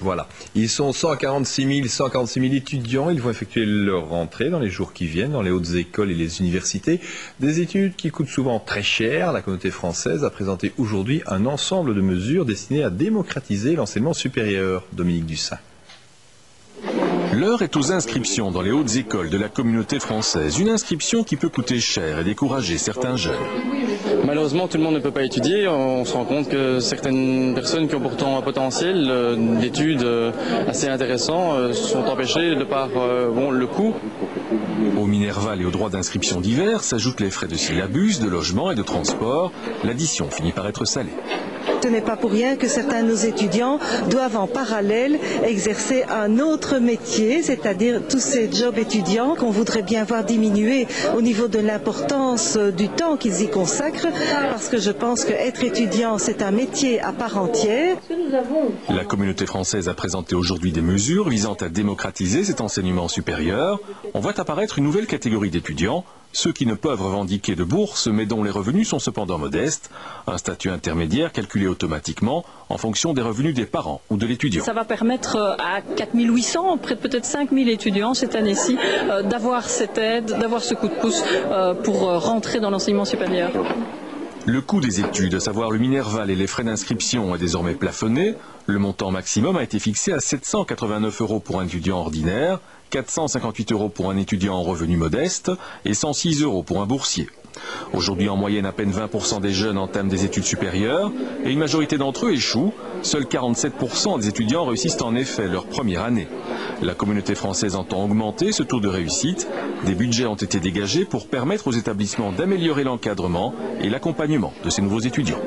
Voilà. Ils sont 146 000 étudiants. Ils vont effectuer leur rentrée dans les jours qui viennent dans les hautes écoles et les universités. Des études qui coûtent souvent très cher. La communauté française a présenté aujourd'hui un ensemble de mesures destinées à démocratiser l'enseignement supérieur. Dominique Dussin. L'heure est aux inscriptions dans les hautes écoles de la communauté française. Une inscription qui peut coûter cher et décourager certains jeunes. Malheureusement, tout le monde ne peut pas étudier. On se rend compte que certaines personnes qui ont pourtant un potentiel d'études assez intéressant sont empêchées de par le coût. Au Minerval et aux droits d'inscription divers s'ajoutent les frais de syllabus, de logement et de transport. L'addition finit par être salée. Ce n'est pas pour rien que certains de nos étudiants doivent en parallèle exercer un autre métier, c'est-à-dire tous ces jobs étudiants qu'on voudrait bien voir diminuer au niveau de l'importance du temps qu'ils y consacrent, parce que je pense qu'être étudiant, c'est un métier à part entière. La communauté française a présenté aujourd'hui des mesures visant à démocratiser cet enseignement supérieur. On voit apparaître une nouvelle catégorie d'étudiants, ceux qui ne peuvent revendiquer de bourse mais dont les revenus sont cependant modestes. Un statut intermédiaire calculé automatiquement en fonction des revenus des parents ou de l'étudiant. Ça va permettre à 4800, près de peut-être 5000 étudiants cette année-ci d'avoir cette aide, d'avoir ce coup de pouce pour rentrer dans l'enseignement supérieur. Le coût des études, à savoir le Minerval et les frais d'inscription, est désormais plafonné. Le montant maximum a été fixé à 789 € pour un étudiant ordinaire, 458 € pour un étudiant en revenu modeste et 106 € pour un boursier. Aujourd'hui, en moyenne, à peine 20% des jeunes entament des études supérieures et une majorité d'entre eux échouent. Seuls 47% des étudiants réussissent en effet leur première année. La communauté française entend augmenter ce taux de réussite. Des budgets ont été dégagés pour permettre aux établissements d'améliorer l'encadrement et l'accompagnement de ces nouveaux étudiants.